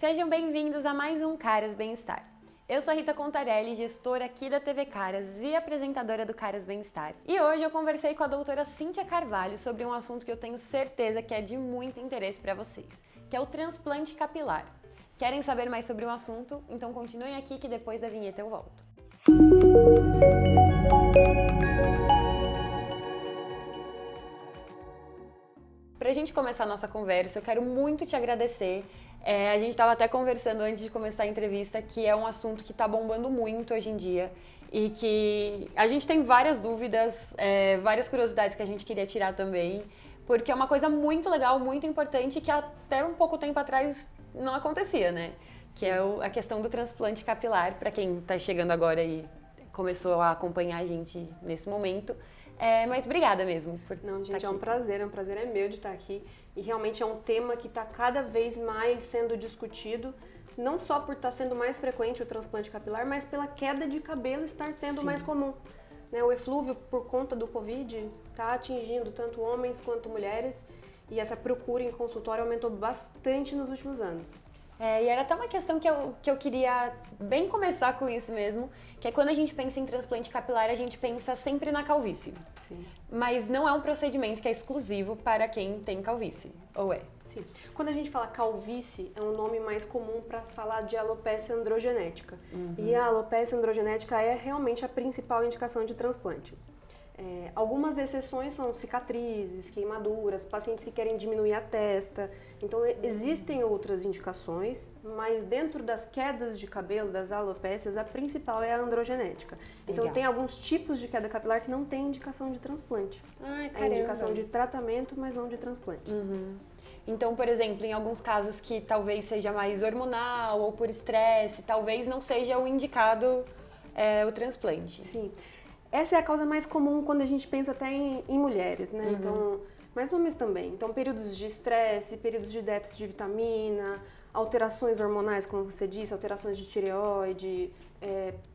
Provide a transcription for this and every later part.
Sejam bem-vindos a mais um Caras Bem-Estar. Eu sou a Rita Contarelli, gestora aqui da TV Caras e apresentadora do Caras Bem-Estar. E hoje eu conversei com a doutora Cíntia Carvalho sobre um assunto que eu tenho certeza que é de muito interesse para vocês, que é o transplante capilar. Querem saber mais sobre o assunto? Então continuem aqui que depois da vinheta eu volto. Pra gente começar a nossa conversa, eu quero muito te agradecer. A gente estava até conversando antes de começar a entrevista que é um assunto que está bombando muito hoje em dia e que a gente tem várias dúvidas, várias curiosidades que a gente queria tirar também, porque é uma coisa muito legal, muito importante que até um pouco tempo atrás não acontecia, né? Que é a questão do transplante capilar, para quem está chegando agora e começou a acompanhar a gente nesse momento. Mas obrigada mesmo por Não, gente, estar aqui. é um prazer é meu de estar aqui. E realmente é um tema que está cada vez mais sendo discutido, não só por estar sendo mais frequente o transplante capilar, mas pela queda de cabelo estar sendo mais comum. Né? O eflúvio, por conta do Covid, está atingindo tanto homens quanto mulheres e essa procura em consultório aumentou bastante nos últimos anos. E era até uma questão que eu queria bem começar com isso mesmo, que é quando a gente pensa em transplante capilar, a gente pensa sempre na calvície. Sim. Mas não é um procedimento que é exclusivo para quem tem calvície, ou é? Sim. Quando a gente fala calvície, é um nome mais comum para falar de alopecia androgenética. E a alopecia androgenética é realmente a principal indicação de transplante. Algumas exceções são cicatrizes, queimaduras, pacientes que querem diminuir a testa. Então, existem outras indicações, mas dentro das quedas de cabelo, das alopécias, a principal é a androgenética. Então, Legal. tem alguns tipos de queda capilar que não tem indicação de transplante. Ai, É indicação de tratamento, mas não de transplante. Então, por exemplo, em alguns casos que talvez seja mais hormonal ou por estresse, talvez não seja o indicado o transplante. Sim. Essa é a causa mais comum quando a gente pensa até em mulheres, né? Então, mas homens também. Então, períodos de estresse, períodos de déficit de vitamina, alterações hormonais, como você disse, alterações de tireoide,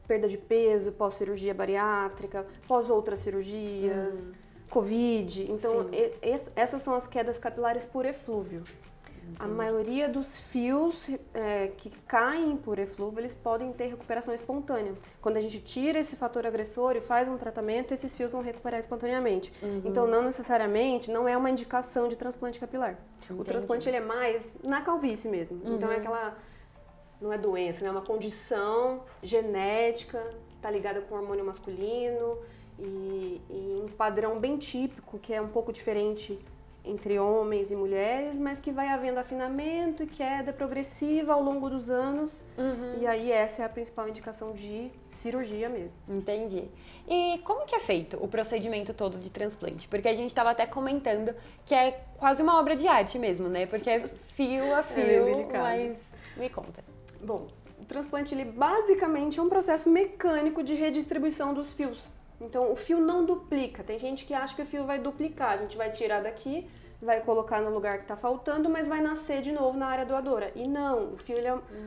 perda de peso pós-cirurgia bariátrica, pós outras cirurgias, Covid. Então, essas são as quedas capilares por eflúvio. A maioria dos fios que caem por eflúvio, eles podem ter recuperação espontânea. Quando a gente tira esse fator agressor e faz um tratamento, esses fios vão recuperar espontaneamente. Então, não necessariamente, não é uma indicação de transplante capilar. O transplante, ele é mais na calvície mesmo. Então, é aquela... Não é doença, né? É uma condição genética, está ligada com o hormônio masculino e um padrão bem típico, que é um pouco diferente entre homens e mulheres, mas que vai havendo afinamento e queda progressiva ao longo dos anos. E aí essa é a principal indicação de cirurgia mesmo. Entendi. E como que é feito o procedimento todo de transplante? Porque a gente estava até comentando que é quase uma obra de arte mesmo, né? Porque é fio a fio, mas me conta. Bom, o transplante, ele basicamente é um processo mecânico de redistribuição dos fios. Então, o fio não duplica. Tem gente que acha que o fio vai duplicar. A gente vai tirar daqui, vai colocar no lugar que está faltando, mas vai nascer de novo na área doadora. E não, o fio,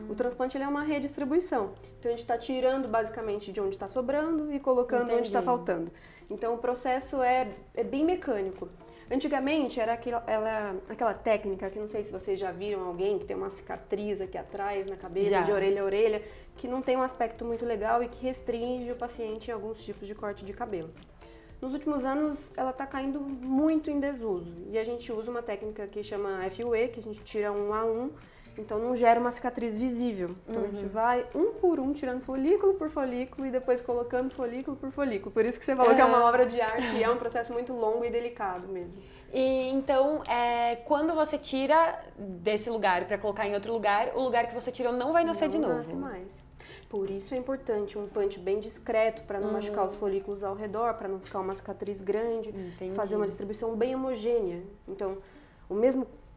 o transplante, ele é uma redistribuição. Então, a gente está tirando basicamente de onde está sobrando e colocando onde está faltando. Então, o processo é bem mecânico. Antigamente era aquela técnica que não sei se vocês já viram alguém que tem uma cicatriz aqui atrás na cabeça, de orelha a orelha, que não tem um aspecto muito legal e que restringe o paciente em alguns tipos de corte de cabelo. Nos últimos anos ela está caindo muito em desuso e a gente usa uma técnica que chama FUE, que a gente tira um a um, então não gera uma cicatriz visível. Então a gente vai um por um tirando folículo por folículo e depois colocando folículo por folículo. Por isso que você falou que é uma obra de arte e é um processo muito longo e delicado mesmo. E então, quando você tira desse lugar para colocar em outro lugar, o lugar que você tirou não vai nascer de novo. Não nasce mais. Por isso é importante um punch bem discreto para não machucar os folículos ao redor, para não ficar uma cicatriz grande, fazer uma distribuição bem homogênea. Então,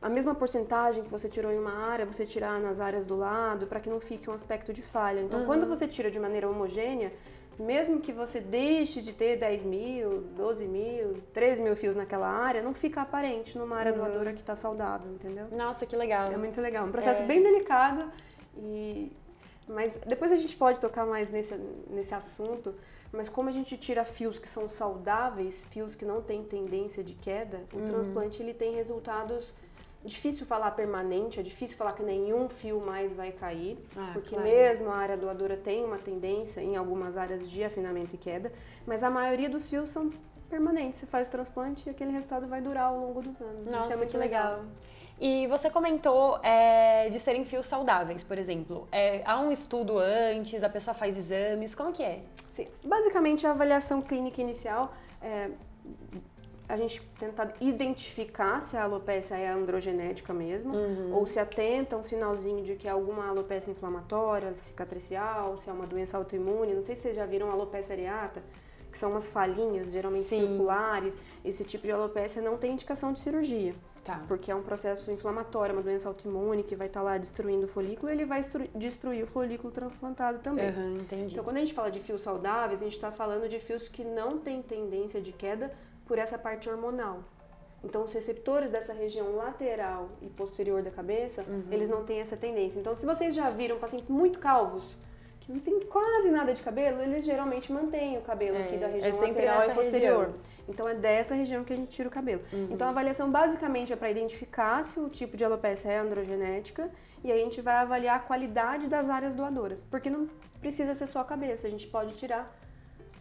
a mesma porcentagem que você tirou em uma área, você tirar nas áreas do lado, para que não fique um aspecto de falha. Então, quando você tira de maneira homogênea, mesmo que você deixe de ter 10 mil, 12 mil, 13 mil fios naquela área, não fica aparente numa área doadora que está saudável, entendeu? Nossa, que legal. É muito legal. Um processo bem delicado, mas depois a gente pode tocar mais nesse assunto, mas como a gente tira fios que são saudáveis, fios que não têm tendência de queda, o transplante ele tem resultados Difícil falar permanente, é difícil falar que nenhum fio mais vai cair, porque claro. mesmo a área doadora tem uma tendência em algumas áreas de afinamento e queda, mas a maioria dos fios são permanentes. Você faz o transplante e aquele resultado vai durar ao longo dos anos. Nossa, isso é muito que legal. E você comentou de serem fios saudáveis, por exemplo. Há um estudo antes, a pessoa faz exames, como que é? Sim, basicamente a avaliação clínica inicial a gente tenta identificar se a alopécia é androgenética mesmo, ou se atenta um sinalzinho de que é alguma alopécia inflamatória, cicatricial, se é uma doença autoimune. Não sei se vocês já viram alopécia areata, que são umas falhinhas, geralmente circulares. Esse tipo de alopécia não tem indicação de cirurgia. Tá. Porque é um processo inflamatório, uma doença autoimune que vai estar lá destruindo o folículo, ele vai destruir o folículo transplantado também. Entendi. Então, quando a gente fala de fios saudáveis, a gente está falando de fios que não têm tendência de queda por essa parte hormonal. Então, os receptores dessa região lateral e posterior da cabeça, eles não têm essa tendência. Então, se vocês já viram pacientes muito calvos, que não tem quase nada de cabelo, eles geralmente mantêm o cabelo aqui da região lateral e posterior. Região. Então, é dessa região que a gente tira o cabelo. Então, a avaliação basicamente é para identificar se o tipo de alopécia é androgenética, e aí a gente vai avaliar a qualidade das áreas doadoras, porque não precisa ser só a cabeça, a gente pode tirar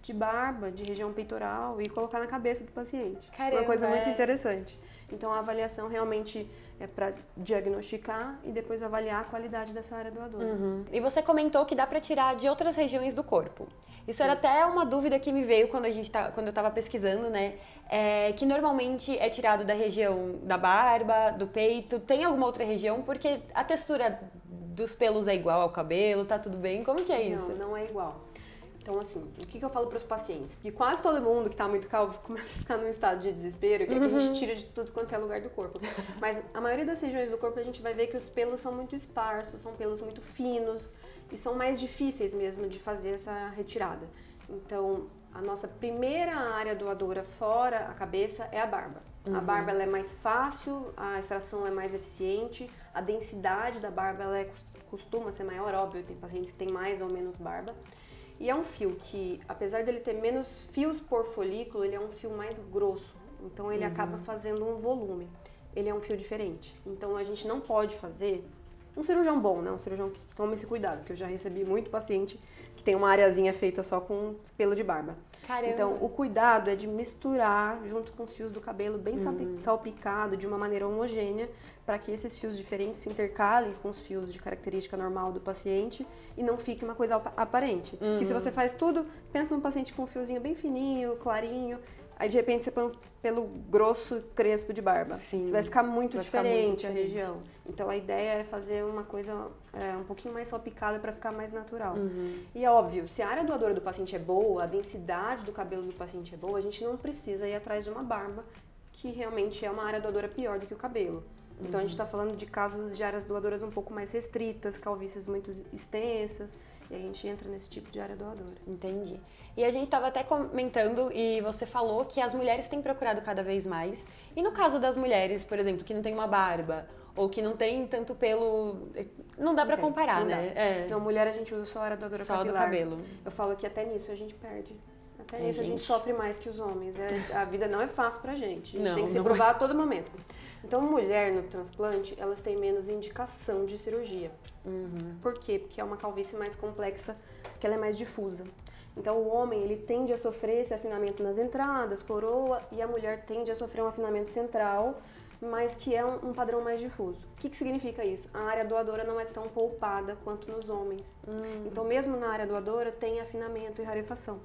de barba, de região peitoral e colocar na cabeça do paciente. Caramba, uma coisa muito interessante. Então, a avaliação realmente é para diagnosticar e depois avaliar a qualidade dessa área doadora. E você comentou que dá para tirar de outras regiões do corpo. Isso era até uma dúvida que me veio quando eu estava pesquisando, né? Que normalmente é tirado da região da barba, do peito. Tem alguma outra região? Porque a textura dos pelos é igual ao cabelo, tá tudo bem? Como que é isso? Não é igual. Então, assim, o que eu falo para os pacientes? Porque quase todo mundo que está muito calvo começa a ficar num estado de desespero, que a gente tira de tudo quanto é lugar do corpo. Mas a maioria das regiões do corpo a gente vai ver que os pelos são muito esparsos, são pelos muito finos e são mais difíceis mesmo de fazer essa retirada. Então, a nossa primeira área doadora fora a cabeça é a barba. A barba ela é mais fácil, a extração é mais eficiente, a densidade da barba ela costuma ser maior, óbvio, tem pacientes que têm mais ou menos barba. E é um fio que, apesar dele ter menos fios por folículo, ele é um fio mais grosso. Então, ele acaba fazendo um volume. Ele é um fio diferente. Então, a gente não pode fazer... Um cirurgião bom, né? Um cirurgião que toma esse cuidado, porque eu já recebi muito paciente que tem uma areazinha feita só com pelo de barba. Caramba. Então, o cuidado é de misturar junto com os fios do cabelo bem salpicado, de uma maneira homogênea, para que esses fios diferentes se intercalem com os fios de característica normal do paciente e não fique uma coisa aparente. Porque se você faz tudo, pensa num paciente com um fiozinho bem fininho, clarinho, aí de repente você põe um pelo grosso, crespo de barba. Sim, você vai ficar muito diferente a diferente. região. Então a ideia é fazer uma coisa um pouquinho mais salpicada para ficar mais natural. E é óbvio, se a área doadora do paciente é boa, a densidade do cabelo do paciente é boa, a gente não precisa ir atrás de uma barba, que realmente é uma área doadora pior do que o cabelo. Então a gente está falando de casos de áreas doadoras um pouco mais restritas, calvícies muito extensas, e a gente entra nesse tipo de área doadora. Entendi. E a gente estava até comentando, e você falou que as mulheres têm procurado cada vez mais. E no caso das mulheres, por exemplo, que não tem uma barba, ou que não tem tanto pelo... Não dá pra comparar, né? Não, mulher a gente usa só a área doadora só capilar. do cabelo. Eu falo que até nisso a gente perde. Até nisso a gente sofre mais que os homens. A vida não é fácil pra gente. A gente tem que se provar a todo momento. Então, mulher no transplante, elas têm menos indicação de cirurgia. Por quê? Porque é uma calvície mais complexa, porque ela é mais difusa. Então, o homem, ele tende a sofrer esse afinamento nas entradas, coroa, e a mulher tende a sofrer um afinamento central, mas que é um padrão mais difuso. O que significa isso? A área doadora não é tão poupada quanto nos homens. Então, mesmo na área doadora, tem afinamento e rarefação.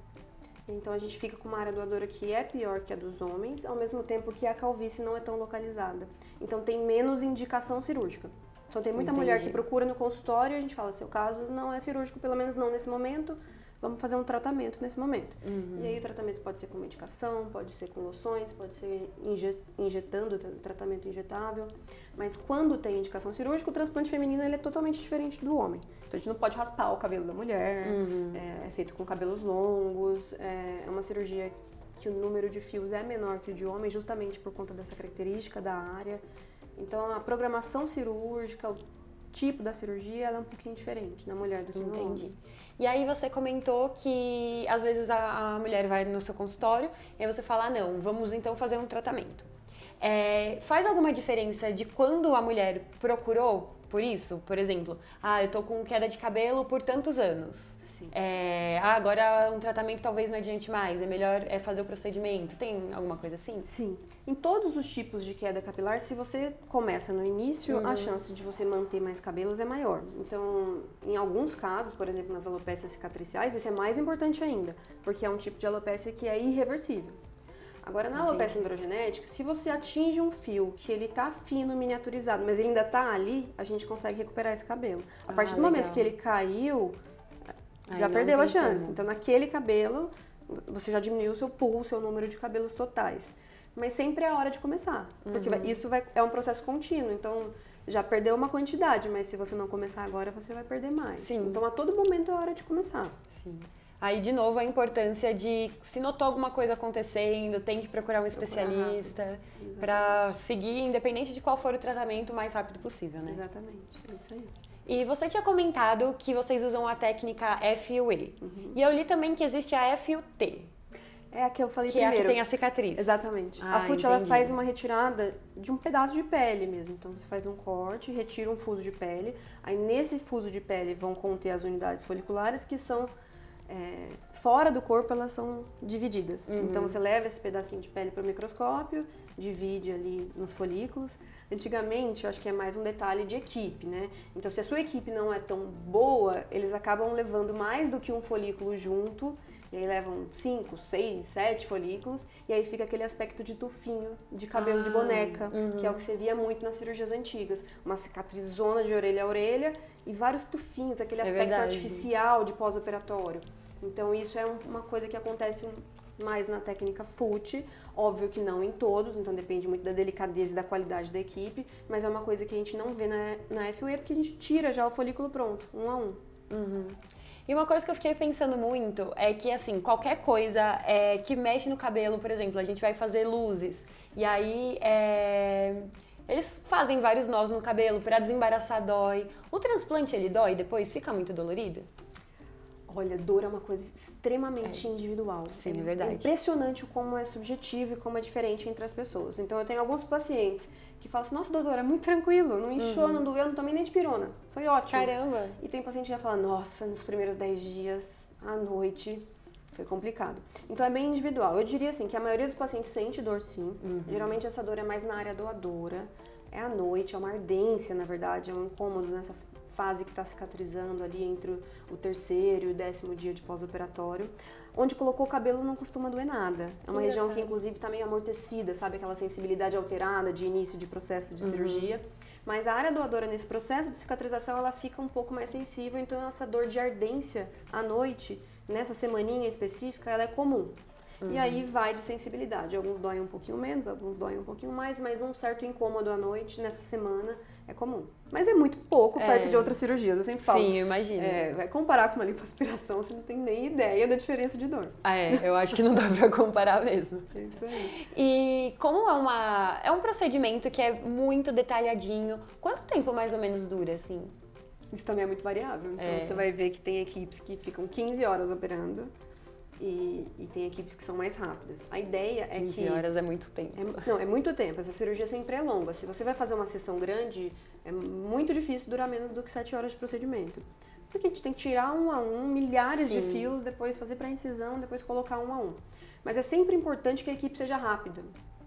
Então, a gente fica com uma área doadora que é pior que a dos homens, ao mesmo tempo que a calvície não é tão localizada. Então, tem menos indicação cirúrgica. Então, tem muita mulher que procura no consultório e a gente fala, seu caso não é cirúrgico, pelo menos não nesse momento, vamos fazer um tratamento nesse momento. E aí, o tratamento pode ser com medicação, pode ser com loções, pode ser injetando, tratamento injetável. Mas quando tem indicação cirúrgica, o transplante feminino ele é totalmente diferente do homem. Então, a gente não pode raspar o cabelo da mulher, é feito com cabelos longos, é uma cirurgia que o número de fios é menor que o de homem, justamente por conta dessa característica da área. Então, a programação cirúrgica, o tipo da cirurgia, ela é um pouquinho diferente na mulher do que no homem. E aí você comentou que às vezes a mulher vai no seu consultório e aí você fala, não, vamos então fazer um tratamento. Faz alguma diferença de quando a mulher procurou por isso? Por exemplo, eu tô com queda de cabelo por tantos anos. Sim. Agora um tratamento talvez não adiante mais, é melhor fazer o procedimento. Tem alguma coisa assim? Sim. Em todos os tipos de queda capilar, se você começa no início, a chance de você manter mais cabelos é maior. Então, em alguns casos, por exemplo, nas alopécias cicatriciais, isso é mais importante ainda, porque é um tipo de alopécia que é irreversível. Agora, na alopecia androgenética, se você atinge um fio que ele tá fino, miniaturizado, mas ele ainda tá ali, a gente consegue recuperar esse cabelo. A partir do momento que ele caiu, já perdeu a chance. Então, naquele cabelo, você já diminuiu o seu pool, o seu número de cabelos totais. Mas sempre é a hora de começar, porque é um processo contínuo. Então, já perdeu uma quantidade, mas se você não começar agora, você vai perder mais. Sim. Então, a todo momento é a hora de começar. Sim. Aí, de novo, a importância de, se notou alguma coisa acontecendo, tem que procurar um especialista para seguir, independente de qual for o tratamento, o mais rápido possível, né? Exatamente, é isso aí. E você tinha comentado que vocês usam a técnica FUE. E eu li também que existe a FUT. É a que eu falei que primeiro. É a que tem a cicatriz. Exatamente. A FUT, ela faz uma retirada de um pedaço de pele mesmo. Então, você faz um corte, retira um fuso de pele. Aí, nesse fuso de pele, vão conter as unidades foliculares que são... fora do corpo, elas são divididas. Então, você leva esse pedacinho de pele para o microscópio, divide ali nos folículos. Antigamente, eu acho que é mais um detalhe de equipe, né? Então, se a sua equipe não é tão boa, eles acabam levando mais do que um folículo junto, e aí levam 5, 6, 7 folículos, e aí fica aquele aspecto de tufinho, de cabelo de boneca, que é o que você via muito nas cirurgias antigas. Uma cicatrizona de orelha a orelha e vários tufinhos, aquele aspecto artificial de pós-operatório. Então, isso é uma coisa que acontece mais na técnica FUT, óbvio que não em todos, então depende muito da delicadeza e da qualidade da equipe, mas é uma coisa que a gente não vê na FUE, porque a gente tira já o folículo pronto, um a um. E uma coisa que eu fiquei pensando muito é que, assim, qualquer coisa que mexe no cabelo, por exemplo, a gente vai fazer luzes, e aí eles fazem vários nós no cabelo, pra desembaraçar dói. O transplante, ele dói depois? Fica muito dolorido? Olha, dor é uma coisa extremamente individual. Sim, é verdade. É impressionante como é subjetivo e como é diferente entre as pessoas. Então, eu tenho alguns pacientes que falam assim, nossa, doutora, é muito tranquilo, não inchou, não doeu, não tomei nem de pirona. Foi ótimo. Caramba! E tem paciente que já fala, nossa, nos primeiros 10 dias, à noite, foi complicado. Então, é bem individual. Eu diria assim, que a maioria dos pacientes sente dor sim. Geralmente, essa dor é mais na área doadora. É à noite, é uma ardência, na verdade, é um incômodo nessa fase que está cicatrizando ali entre o 3º e o 10º dia de pós-operatório. Onde colocou o cabelo não costuma doer nada. É uma região que, inclusive, está meio amortecida, sabe? Aquela sensibilidade alterada de início de processo de cirurgia. Mas a área doadora, nesse processo de cicatrização, ela fica um pouco mais sensível. Então, essa dor de ardência à noite, nessa semaninha específica, ela é comum. E aí vai de sensibilidade. Alguns doem um pouquinho menos, alguns doem um pouquinho mais, mas um certo incômodo à noite, nessa semana, é comum. Mas é muito pouco perto de outras cirurgias, eu sempre falo. Sim, eu imagino. Vai comparar com uma lipoaspiração, você não tem nem ideia da diferença de dor. Eu acho que não dá pra comparar mesmo. É isso aí. E como é um procedimento que é muito detalhadinho, quanto tempo mais ou menos dura, assim? Isso também é muito variável. Então, você vai ver que tem equipes que ficam 15 horas operando. E tem equipes que são mais rápidas. A ideia é que... 15 horas é muito tempo. É muito tempo. Essa cirurgia sempre é longa. Se você vai fazer uma sessão grande, é muito difícil durar menos do que 7 horas de procedimento. Porque a gente tem que tirar um a um, milhares de fios, depois fazer pré-incisão, depois colocar um a um. Mas é sempre importante que a equipe seja rápida.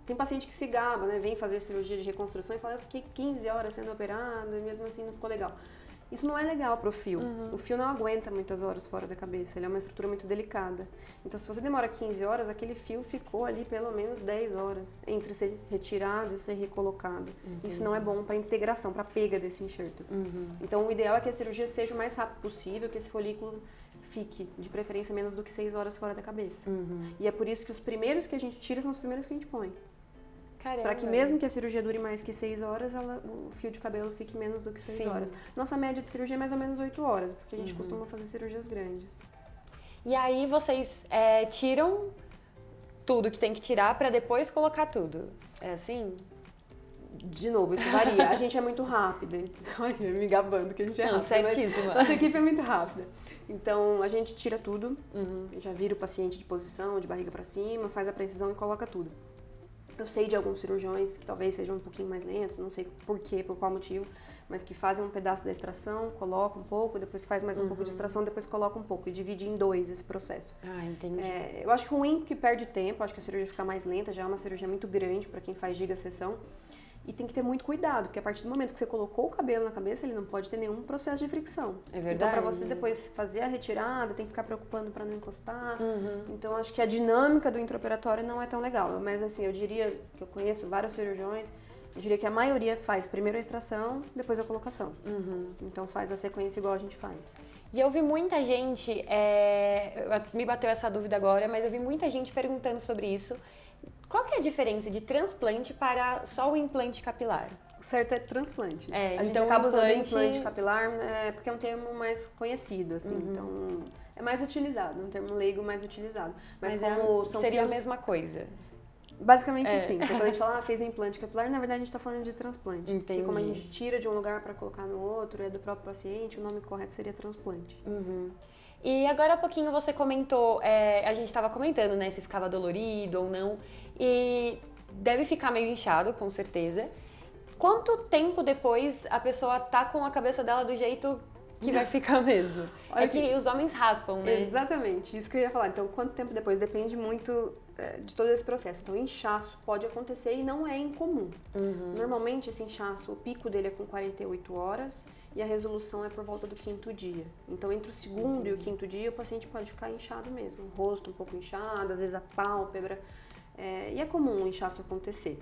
Tem paciente que se gaba, né? Vem fazer cirurgia de reconstrução e fala, eu fiquei 15 horas sendo operado e mesmo assim não ficou legal. Isso não é legal para o fio. O fio não aguenta muitas horas fora da cabeça, ele é uma estrutura muito delicada. Então, se você demora 15 horas, aquele fio ficou ali pelo menos 10 horas entre ser retirado e ser recolocado. Entendi. Isso não é bom para a integração, para a pega desse enxerto. Então, o ideal é que a cirurgia seja o mais rápido possível, que esse folículo fique, de preferência, menos do que 6 horas fora da cabeça. E é por isso que os primeiros que a gente tira são os primeiros que a gente põe. Para que mesmo que a cirurgia dure mais que 6 horas, o fio de cabelo fique menos do que 6 horas. Nossa média de cirurgia é mais ou menos 8 horas, porque a gente costuma fazer cirurgias grandes. E aí vocês tiram tudo que tem que tirar para depois colocar tudo? É assim? De novo, isso varia. A gente é muito rápida. Olha, me gabando que a gente é rápida. Certíssima. Nossa equipe é muito rápida. Então, a gente tira tudo, já vira o paciente de posição, de barriga para cima, faz a pré-incisão e coloca tudo. Eu sei de alguns cirurgiões que talvez sejam um pouquinho mais lentos, não sei por quê, por qual motivo, mas que fazem um pedaço da extração, colocam um pouco, depois faz mais um pouco de extração, depois coloca um pouco e divide em 2 esse processo. Ah, entendi. Eu acho ruim que perde tempo, acho que a cirurgia fica mais lenta, já é uma cirurgia muito grande para quem faz gigaseção. E tem que ter muito cuidado, porque a partir do momento que você colocou o cabelo na cabeça, ele não pode ter nenhum processo de fricção. É verdade. Então, para você depois fazer a retirada, tem que ficar preocupando para não encostar. Então, acho que a dinâmica do intraoperatório não é tão legal. Mas, assim, eu diria que eu conheço vários cirurgiões, eu diria que a maioria faz primeiro a extração, depois a colocação. Então, faz a sequência igual a gente faz. E eu vi muita gente, me bateu essa dúvida agora, mas eu vi muita gente perguntando sobre isso. Qual que é a diferença de transplante para só o implante capilar? O certo é transplante. A gente então acaba usando implante capilar porque é um termo mais conhecido, assim. Então, é mais utilizado, um termo leigo mais utilizado. Mas como seria a mesma coisa? Basicamente sim. Então, quando a gente fala, fez implante capilar, na verdade a gente está falando de transplante. Entendi. E como a gente tira de um lugar para colocar no outro, é do próprio paciente, o nome correto seria transplante. E agora há pouquinho você comentou, a gente estava comentando, né, se ficava dolorido ou não, e deve ficar meio inchado, com certeza. Quanto tempo depois a pessoa tá com a cabeça dela do jeito que vai ficar mesmo? É que os homens raspam, né? Exatamente, isso que eu ia falar. Então, quanto tempo depois? Depende muito de todo esse processo. Então, inchaço pode acontecer e não é incomum. Normalmente, esse inchaço, o pico dele é com 48 horas e a resolução é por volta do 5º dia. Então, entre o 2º e o 5º dia, o paciente pode ficar inchado mesmo. O rosto um pouco inchado, às vezes a pálpebra. E é comum o inchaço acontecer.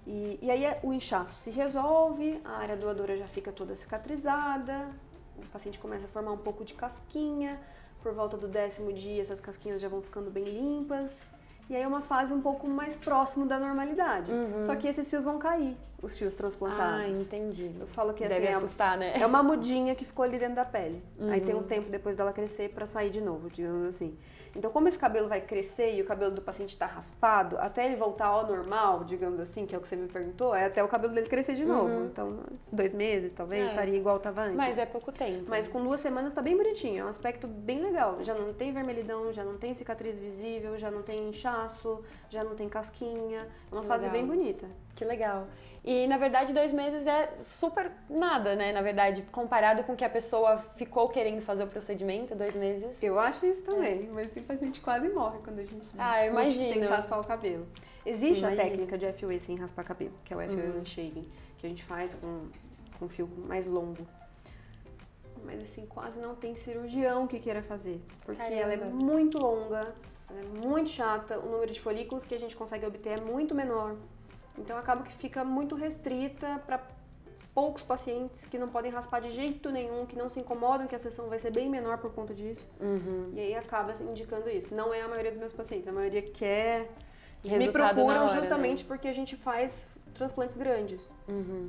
E aí o inchaço se resolve, a área doadora já fica toda cicatrizada, o paciente começa a formar um pouco de casquinha, por volta do 10º dia essas casquinhas já vão ficando bem limpas, e aí é uma fase um pouco mais próximo da normalidade. Só que esses fios vão cair, os fios transplantados. Ah, entendi. Eu falo que assim, deve assustar, né? É uma mudinha que ficou ali dentro da pele. Aí tem um tempo depois dela crescer para sair de novo, digamos assim. Então, como esse cabelo vai crescer e o cabelo do paciente está raspado, até ele voltar ao normal, digamos assim, que é o que você me perguntou, é até o cabelo dele crescer de novo. Então, 2 meses, talvez, estaria igual estava antes. Mas é pouco tempo. Mas com 2 semanas tá bem bonitinho, é um aspecto bem legal. Já não tem vermelhidão, já não tem cicatriz visível, já não tem inchaço, já não tem casquinha. É uma fase bem bonita. Que legal. E, na verdade, 2 meses é super nada, né? Na verdade, comparado com que a pessoa ficou querendo fazer o procedimento, 2 meses... Eu acho isso também, mas tem paciente que quase morre quando a gente imagino. Tem que raspar o cabelo. Existe a técnica de FUE sem raspar cabelo, que é o FUE shaving, que a gente faz com fio mais longo. Mas, assim, quase não tem cirurgião que queira fazer, porque ela é muito longa, ela é muito chata, o número de folículos que a gente consegue obter é muito menor. Então, acaba que fica muito restrita para poucos pacientes que não podem raspar de jeito nenhum, que não se incomodam, que a sessão vai ser bem menor por conta disso. E aí acaba indicando isso. Não é a maioria dos meus pacientes, a maioria quer... Eles me procuram justamente porque a gente faz transplantes grandes.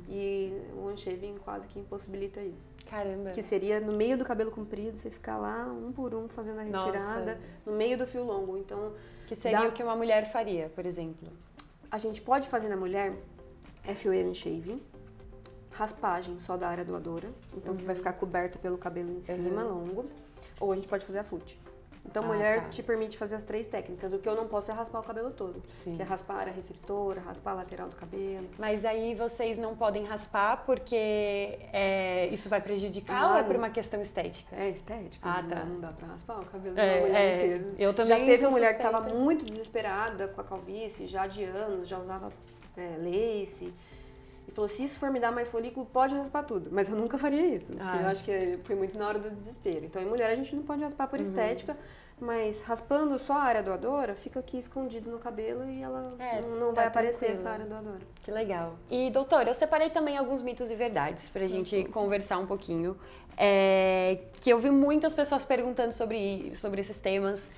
E o one-shaving quase que impossibilita isso. Caramba. Que seria no meio do cabelo comprido, você ficar lá um por um fazendo a retirada, no meio do fio longo. Então, que seria o que uma mulher faria, por exemplo? A gente pode fazer na mulher FUE unshaving, raspagem só da área doadora, então que vai ficar coberta pelo cabelo em cima, longo, ou a gente pode fazer a FUT. Então, mulher te permite fazer as 3 técnicas. O que eu não posso é raspar o cabelo todo. Que é raspar a área receptora, raspar a lateral do cabelo. Mas aí vocês não podem raspar porque isso vai prejudicar ou é por uma questão estética? É estética. Não dá pra raspar o cabelo da mulher inteira. Eu também já teve mulher que estava muito desesperada com a calvície, já de anos, já usava lace. E falou, se isso for me dar mais folículo, pode raspar tudo. Mas eu nunca faria isso, porque eu acho que foi muito na hora do desespero. Então, em mulher, a gente não pode raspar por estética, mas raspando só a área doadora, fica aqui escondido no cabelo e ela não vai aparecer essa área doadora. Que legal. E, doutora, eu separei também alguns mitos e verdades pra gente conversar um pouquinho. Que eu vi muitas pessoas perguntando sobre esses temas.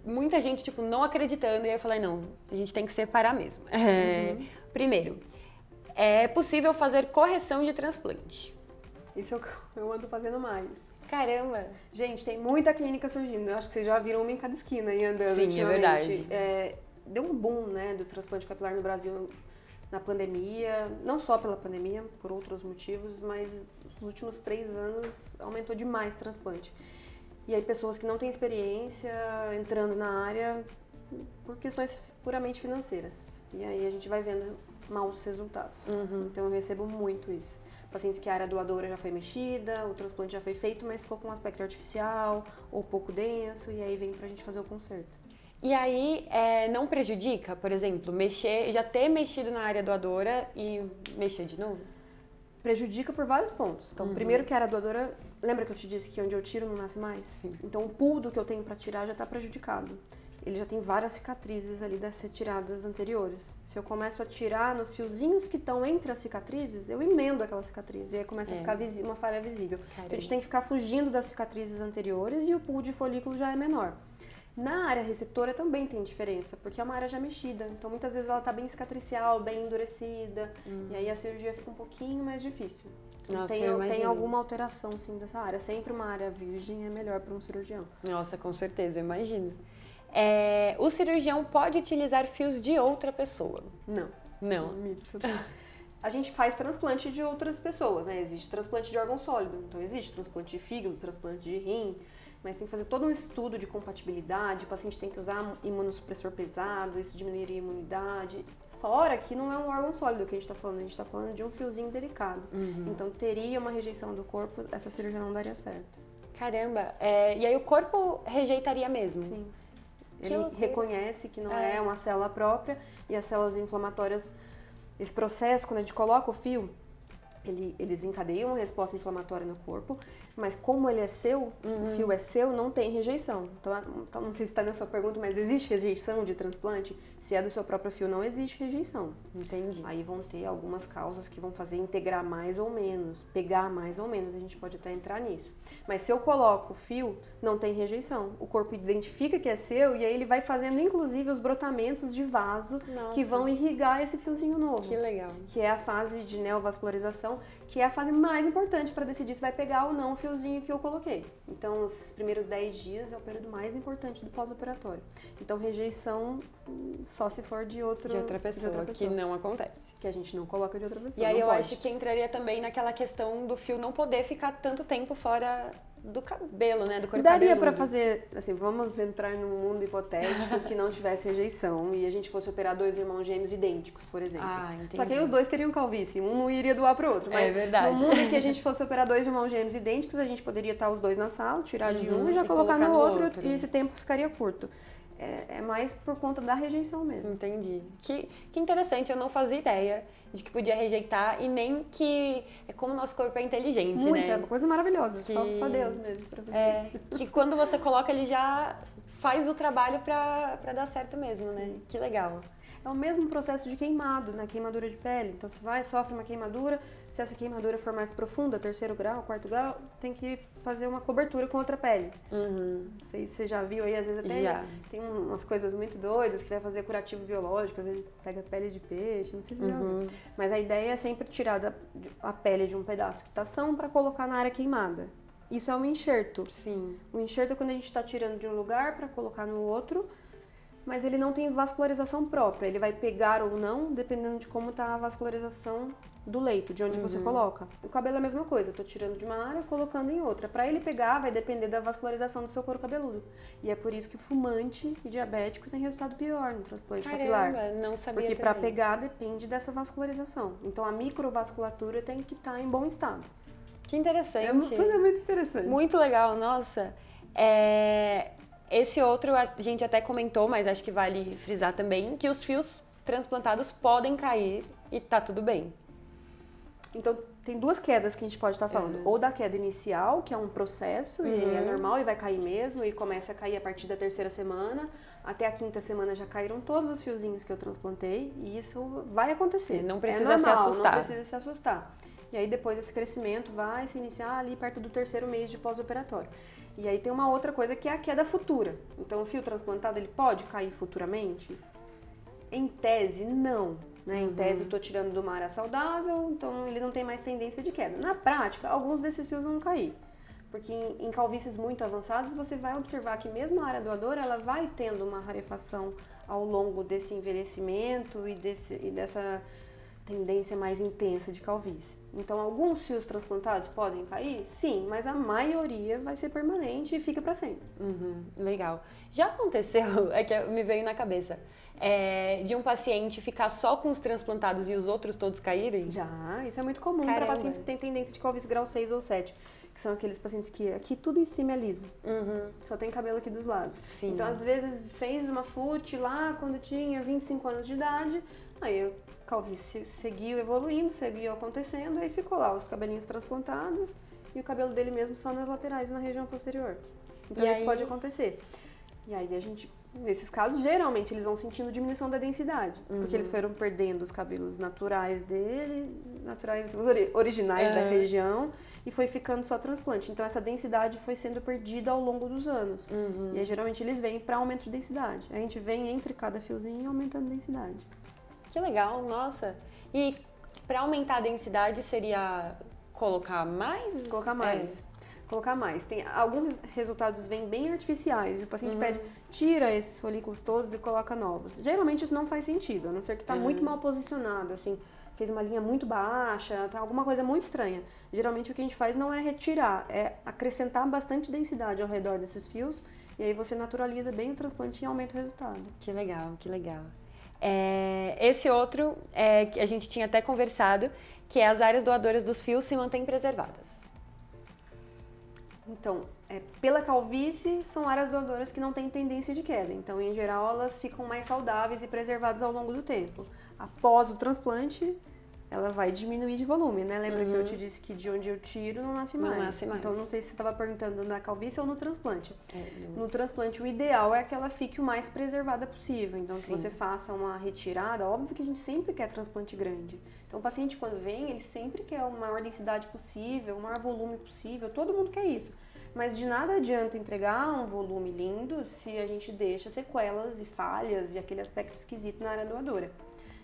Muita gente, tipo, não acreditando. E aí eu falei, não, a gente tem que separar mesmo. Primeiro, é possível fazer correção de transplante. Isso eu ando fazendo mais. Caramba! Gente, tem muita clínica surgindo. Eu acho que vocês já viram uma em cada esquina aí andando. Sim, é verdade. Deu um boom, né, do transplante capilar no Brasil na pandemia. Não só pela pandemia, por outros motivos, mas nos últimos 3 anos aumentou demais o transplante. E aí pessoas que não têm experiência entrando na área por questões puramente financeiras. E aí a gente vai vendo maus resultados. Então eu recebo muito isso. Pacientes que a área doadora já foi mexida, o transplante já foi feito, mas ficou com um aspecto artificial ou pouco denso, e aí vem pra gente fazer o conserto. E aí, não prejudica, por exemplo, já ter mexido na área doadora e mexer de novo? Prejudica por vários pontos. Então, primeiro que a área doadora, lembra que eu te disse que onde eu tiro não nasce mais? Sim. Então, o puldo que eu tenho para tirar já está prejudicado. Ele já tem várias cicatrizes ali das retiradas anteriores. Se eu começo a tirar nos fiozinhos que estão entre as cicatrizes, eu emendo aquela cicatriz e aí começa a ficar uma falha visível. Então, a gente tem que ficar fugindo das cicatrizes anteriores e o pool de folículo já é menor. Na área receptora também tem diferença, porque é uma área já mexida. Então, muitas vezes ela está bem cicatricial, bem endurecida, e aí a cirurgia fica um pouquinho mais difícil. Nossa, tem alguma alteração, sim, dessa área. Sempre uma área virgem é melhor para um cirurgião. Nossa, com certeza, eu imagino. O cirurgião pode utilizar fios de outra pessoa? Não. Não. Mito. A gente faz transplante de outras pessoas, né? Existe transplante de órgão sólido, então existe transplante de fígado, transplante de rim, mas tem que fazer todo um estudo de compatibilidade, o paciente tem que usar imunossupressor pesado, isso diminuiria a imunidade. Fora que não é um órgão sólido que a gente está falando de um fiozinho delicado. Então teria uma rejeição do corpo, essa cirurgia não daria certo. Caramba, e aí o corpo rejeitaria mesmo? Sim. Ele reconhece que não é uma célula própria e as células inflamatórias, esse processo, quando a gente coloca o fio, ele desencadeia uma resposta inflamatória no corpo, mas como ele é seu, o fio é seu, não tem rejeição. Então não sei se está na sua pergunta, mas existe rejeição de transplante? Se é do seu próprio fio, não existe rejeição. Entendi. Aí vão ter algumas causas que vão fazer integrar mais ou menos, pegar mais ou menos, a gente pode até entrar nisso. Mas se eu coloco o fio, não tem rejeição. O corpo identifica que é seu e aí ele vai fazendo, inclusive, os brotamentos de vaso que vão irrigar esse fiozinho novo. Que legal. Que é a fase de neovascularização, que é a fase mais importante para decidir se vai pegar ou não o fiozinho que eu coloquei. Então, os primeiros 10 dias é o período mais importante do pós-operatório. Então, rejeição só se for de outra pessoa, que não acontece. Que a gente não coloca de outra pessoa. E aí eu acho que entraria também naquela questão do fio não poder ficar tanto tempo fora do cabelo, né? Do couro Daria cabeludo. pra fazer, assim, vamos entrar num mundo hipotético que não tivesse rejeição e a gente fosse operar 2 irmãos gêmeos idênticos, por exemplo. Entendi. Só que aí os dois teriam calvície, um não iria doar pro outro. Mas verdade. no mundo em que a gente fosse operar 2 irmãos gêmeos idênticos, a gente poderia estar os dois na sala, tirar de um e já colocar no outro e esse tempo ficaria curto. É mais por conta da rejeição mesmo. Entendi. Que interessante, eu não fazia ideia de que podia rejeitar e nem que é como o nosso corpo é inteligente, Muito, né? é uma coisa maravilhosa, só Deus mesmo pra fazer. Que quando você coloca, ele já faz o trabalho pra dar certo mesmo, né? Que legal. É o mesmo processo de queimado, na queimadura de pele. Então você sofre uma queimadura, se essa queimadura for mais profunda, 3º grau, 4º grau, tem que fazer uma cobertura com outra pele. Você já viu aí, às vezes até tem umas coisas muito doidas que vai fazer curativo biológico, às vezes pega pele de peixe, não sei se você já viu. Mas a ideia é sempre tirar a pele de um pedaço que tá são para colocar na área queimada. Isso é um enxerto. Sim. O enxerto é quando a gente está tirando de um lugar para colocar no outro, mas ele não tem vascularização própria. Ele vai pegar ou não, dependendo de como está a vascularização do leito, de onde você coloca. O cabelo é a mesma coisa. Estou tirando de uma área, colocando em outra. Para ele pegar, vai depender da vascularização do seu couro cabeludo. E é por isso que o fumante e diabético tem resultado pior no transplante capilar. Não sabia. Porque para pegar depende dessa vascularização. Então a microvasculatura tem que estar em bom estado. Que interessante. Tudo é muito interessante. Muito legal, nossa. Esse outro a gente até comentou, mas acho que vale frisar também, que os fios transplantados podem cair e tá tudo bem. Então, tem 2 quedas que a gente pode estar falando. Ou da queda inicial, que é um processo, e é normal e vai cair mesmo, e começa a cair a partir da 3ª semana. Até a 5ª semana já caíram todos os fiozinhos que eu transplantei, e isso vai acontecer. Não precisa se assustar. Não precisa se assustar. E aí depois esse crescimento vai se iniciar ali perto do 3º mês de pós-operatório. E aí tem uma outra coisa que é a queda futura. Então o fio transplantado ele pode cair futuramente? Em tese, não. Né? Em tese estou tirando de uma área saudável, então ele não tem mais tendência de queda. Na prática, alguns desses fios vão cair. Porque em calvícies muito avançadas, você vai observar que mesmo a área doadora, ela vai tendo uma rarefação ao longo desse envelhecimento e dessa tendência mais intensa de calvície. Então, alguns fios transplantados podem cair? Sim, mas a maioria vai ser permanente e fica para sempre. Legal. Já aconteceu, é que me veio na cabeça, de um paciente ficar só com os transplantados e os outros todos caírem? Já, isso é muito comum para pacientes que têm tendência de calvície grau 6 ou 7, que são aqueles pacientes que aqui tudo em cima é liso, só tem cabelo aqui dos lados. Sim. Então, às vezes, fez uma FUT lá quando tinha 25 anos de idade, aí a calvície seguiu evoluindo, seguiu acontecendo, aí ficou lá os cabelinhos transplantados e o cabelo dele mesmo só nas laterais, na região posterior. Então, isso pode acontecer. E aí a gente, nesses casos, geralmente eles vão sentindo diminuição da densidade, porque eles foram perdendo os cabelos naturais dele, originais da região, e foi ficando só transplante. Então essa densidade foi sendo perdida ao longo dos anos. E aí geralmente eles vêm para aumento de densidade. A gente vem entre cada fiozinho aumentando a densidade. Que legal, nossa. E para aumentar a densidade seria colocar mais? Colocar mais. Colocar mais. Tem alguns resultados vêm bem artificiais. O paciente pede, tira esses folículos todos e coloca novos. Geralmente isso não faz sentido, a não ser que está muito mal posicionado, assim, fez uma linha muito baixa, tá alguma coisa muito estranha. Geralmente o que a gente faz não é retirar, é acrescentar bastante densidade ao redor desses fios e aí você naturaliza bem o transplante e aumenta o resultado. Que legal, que legal. Esse outro, que a gente tinha até conversado, que é as áreas doadoras dos fios se mantêm preservadas. Então, pela calvície, são áreas doadoras que não têm tendência de queda. Então, em geral, elas ficam mais saudáveis e preservadas ao longo do tempo. Após o transplante, ela vai diminuir de volume, né? Lembra que eu te disse que de onde eu tiro não nasce mais. Não nasce mais. Então, não sei se você estava perguntando na calvície ou no transplante. No transplante, o ideal é que ela fique o mais preservada possível. Então, que você faça uma retirada, óbvio que a gente sempre quer transplante grande. Então, o paciente, quando vem, ele sempre quer a maior densidade possível, o maior volume possível, todo mundo quer isso. Mas de nada adianta entregar um volume lindo se a gente deixa sequelas e falhas e aquele aspecto esquisito na área doadora.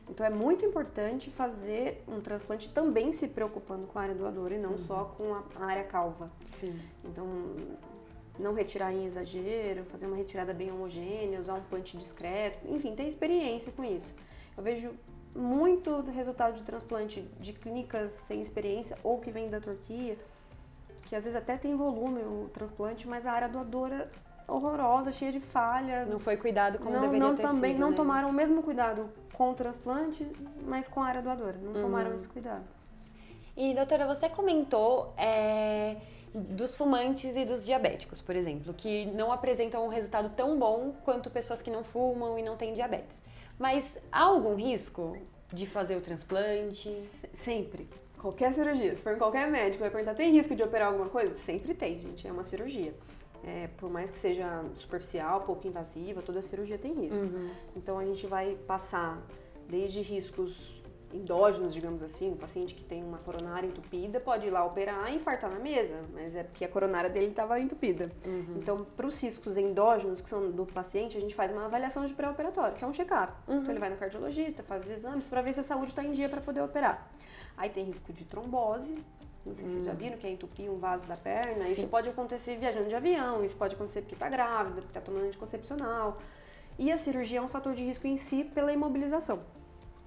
Então, é muito importante fazer um transplante também se preocupando com a área doadora e não só com a área calva. Sim. Então, não retirar em exagero, fazer uma retirada bem homogênea, usar um punch discreto, enfim, ter experiência com isso. Eu vejo muito resultado de transplante de clínicas sem experiência ou que vem da Turquia, que às vezes até tem volume o transplante, mas a área doadora horrorosa, cheia de falha. Não foi cuidado como deveria ter sido, não né? tomaram o mesmo cuidado com o transplante, mas com a área doadora. Não tomaram esse cuidado. E, doutora, você comentou dos fumantes e dos diabéticos, por exemplo, que não apresentam um resultado tão bom quanto pessoas que não fumam e não têm diabetes. Mas há algum risco de fazer o transplante? Sempre. Qualquer cirurgia. Se for em qualquer médico, vai perguntar, tem risco de operar alguma coisa? Sempre tem, gente. É uma cirurgia. Por mais que seja superficial, pouco invasiva, toda cirurgia tem risco. Então, a gente vai passar desde riscos endógenos, digamos assim, o paciente que tem uma coronária entupida pode ir lá operar e infartar na mesa, mas é porque a coronária dele estava entupida. Então, para os riscos endógenos, que são do paciente, a gente faz uma avaliação de pré-operatório, que é um check-up. Então, ele vai no cardiologista, faz os exames para ver se a saúde está em dia para poder operar. Aí tem risco de trombose, não sei se vocês já viram, que é entupir um vaso da perna. Isso pode acontecer viajando de avião, isso pode acontecer porque está grávida, porque está tomando anticoncepcional. E a cirurgia é um fator de risco em si pela imobilização.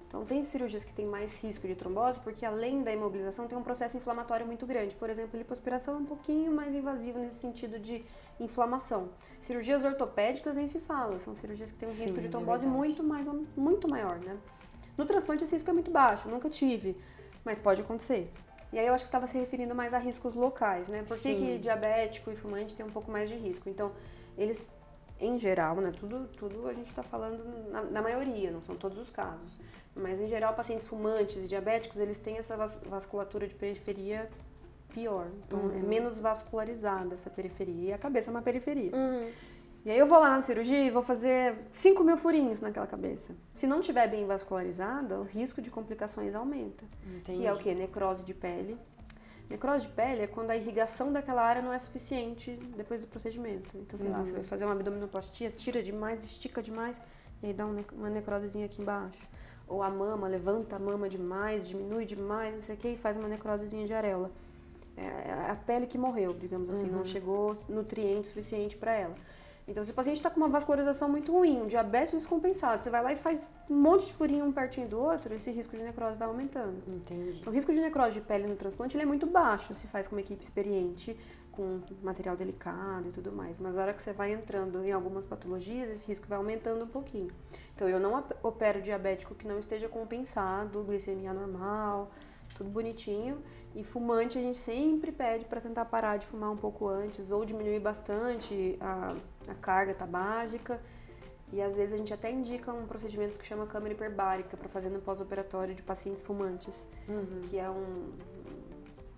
Então, tem cirurgias que têm mais risco de trombose, porque além da imobilização tem um processo inflamatório muito grande. Por exemplo, a lipoaspiração é um pouquinho mais invasiva nesse sentido de inflamação. Cirurgias ortopédicas nem se fala, são cirurgias que têm um risco de trombose muito maior, né? No transplante esse risco é muito baixo, nunca tive, mas pode acontecer. E aí eu acho que você estava se referindo mais a riscos locais, né? Por que diabético e fumante tem um pouco mais de risco? Então, eles, em geral, né? Tudo a gente está falando na maioria, não são todos os casos. Mas, em geral, pacientes fumantes e diabéticos, eles têm essa vasculatura de periferia pior. Então, é menos vascularizada essa periferia. E a cabeça é uma periferia. E aí eu vou lá na cirurgia e vou fazer 5.000 furinhos naquela cabeça. Se não estiver bem vascularizada, o risco de complicações aumenta. Entendi. Que é o quê? Necrose de pele. Necrose de pele é quando a irrigação daquela área não é suficiente depois do procedimento. Então, sei lá, você vai fazer uma abdominoplastia, tira demais, estica demais, e aí dá uma necrosezinha aqui embaixo. Ou a mama, levanta a mama demais, diminui demais, não sei o quê, e faz uma necrosezinha de areola. É a pele que morreu, digamos assim, não chegou nutriente suficiente para ela. Então, se o paciente está com uma vascularização muito ruim, um diabetes descompensado, você vai lá e faz um monte de furinho um pertinho do outro, esse risco de necrose vai aumentando. Entendi. Então, o risco de necrose de pele no transplante ele é muito baixo, se faz com uma equipe experiente, com material delicado e tudo mais. Mas na hora que você vai entrando em algumas patologias, esse risco vai aumentando um pouquinho. Então, eu não opero diabético que não esteja compensado, glicemia normal, tudo bonitinho. E fumante a gente sempre pede para tentar parar de fumar um pouco antes ou diminuir bastante a carga tabágica. E às vezes a gente até indica um procedimento que chama câmara hiperbárica para fazer no pós-operatório de pacientes fumantes, que é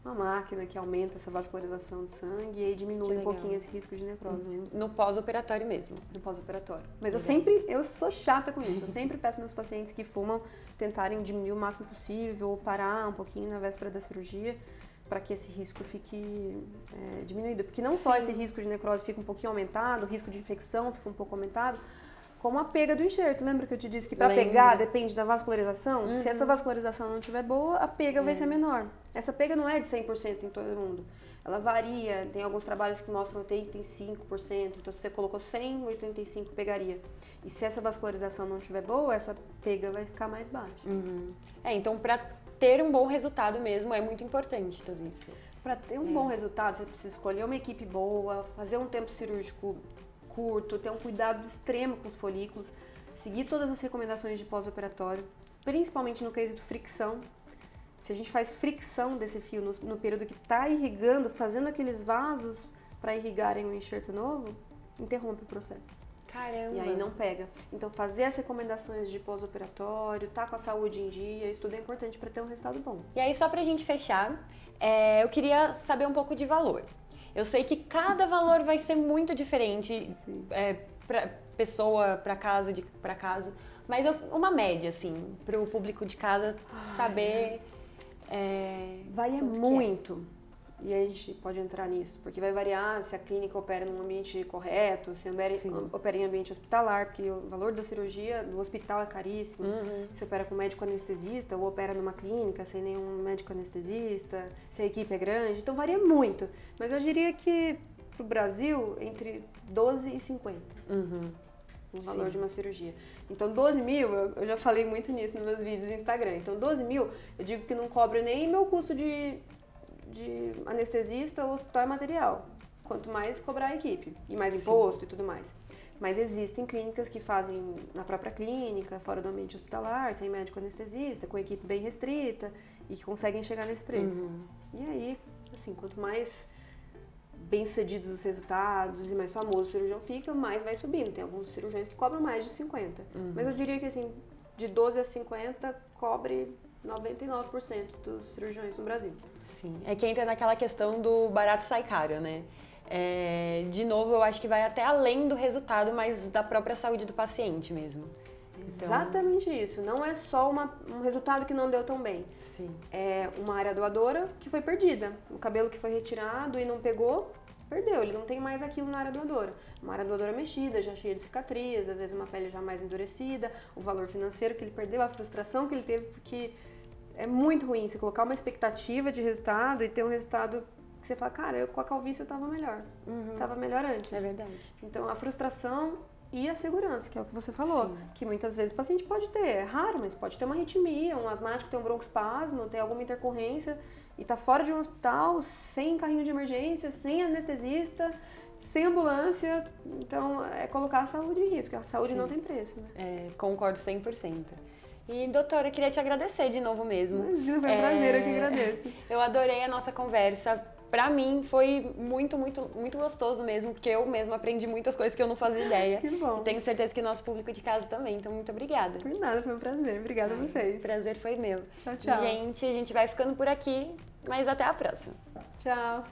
uma máquina que aumenta essa vascularização do sangue e aí diminui um pouquinho esse risco de necrose. No pós-operatório mesmo. No pós-operatório. Mas eu sou chata com isso. Eu sempre peço meus pacientes que fumam tentarem diminuir o máximo possível ou parar um pouquinho na véspera da cirurgia para que esse risco fique diminuído. Porque não só esse risco de necrose fica um pouquinho aumentado, o risco de infecção fica um pouco aumentado, como a pega do enxerto. Lembra que eu te disse que para pegar depende da vascularização? Se essa vascularização não estiver boa, a pega vai ser menor. Essa pega não é de 100% em todo mundo. Ela varia, tem alguns trabalhos que mostram 85%, então se você colocou 100, 85 pegaria. E se essa vascularização não estiver boa, essa pega vai ficar mais baixa. Então para ter um bom resultado mesmo é muito importante tudo isso. Para ter um bom resultado, você precisa escolher uma equipe boa, fazer um tempo cirúrgico curto, ter um cuidado extremo com os folículos, seguir todas as recomendações de pós-operatório, principalmente no quesito fricção. Se a gente faz fricção desse fio no período que está irrigando, fazendo aqueles vasos para irrigarem o enxerto novo, interrompe o processo. Caramba! E aí não pega. Então, fazer as recomendações de pós-operatório, tá com a saúde em dia, isso tudo é importante para ter um resultado bom. E aí, só pra gente fechar, eu queria saber um pouco de valor. Eu sei que cada valor vai ser muito diferente, para pessoa, para caso, para caso, mas uma média, assim, para o público de casa saber. Varia muito. E a gente pode entrar nisso, porque vai variar se a clínica opera num ambiente correto, se opera em ambiente hospitalar, porque o valor da cirurgia do hospital é caríssimo. Se opera com médico anestesista ou opera numa clínica sem nenhum médico anestesista, se a equipe é grande, então varia muito. Mas eu diria que pro Brasil, entre 12 e 50. O valor de uma cirurgia. Então, 12 mil, eu já falei muito nisso nos meus vídeos no Instagram. Então, 12 mil, eu digo que não cobra nem meu custo de anestesista ou hospital e material. Quanto mais cobrar a equipe. E mais imposto e tudo mais. Mas existem clínicas que fazem na própria clínica, fora do ambiente hospitalar, sem médico anestesista, com equipe bem restrita e que conseguem chegar nesse preço. E aí, assim, quanto mais bem-sucedidos os resultados e mais famoso o cirurgião fica, mais vai subindo. Tem alguns cirurgiões que cobram mais de 50. Mas eu diria que, assim, de 12 a 50, cobre 99% dos cirurgiões no Brasil. Sim, é que entra naquela questão do barato sai caro, né? De novo, eu acho que vai até além do resultado, mas da própria saúde do paciente mesmo. Então... Exatamente isso. Não é só um resultado que não deu tão bem. Sim. É uma área doadora que foi perdida. O cabelo que foi retirado e não pegou, perdeu. Ele não tem mais aquilo na área doadora. Uma área doadora mexida, já cheia de cicatriz, às vezes uma pele já mais endurecida, o valor financeiro que ele perdeu, a frustração que ele teve, porque é muito ruim você colocar uma expectativa de resultado e ter um resultado que você fala, cara, com a calvície eu tava melhor. Tava melhor antes. É verdade. Então, a frustração e a segurança, que é o que você falou. Sim. Que muitas vezes o paciente pode ter, é raro, mas pode ter uma arritmia, um asmático tem um broncoespasmo, tem alguma intercorrência e tá fora de um hospital, sem carrinho de emergência, sem anestesista, sem ambulância. Então, é colocar a saúde em risco. A saúde não tem preço, né? Concordo 100%. E, doutora, eu queria te agradecer de novo mesmo. Imagina, foi um prazer, eu que agradeço. Eu adorei a nossa conversa. Pra mim, foi muito, muito, muito gostoso mesmo, porque eu mesma aprendi muitas coisas que eu não fazia ideia. Que bom. E tenho certeza que o nosso público de casa também. Então, muito obrigada. Por nada, foi um prazer. Obrigada a vocês. O prazer foi meu. Tchau, tchau. Gente, a gente vai ficando por aqui, mas até a próxima. Tchau.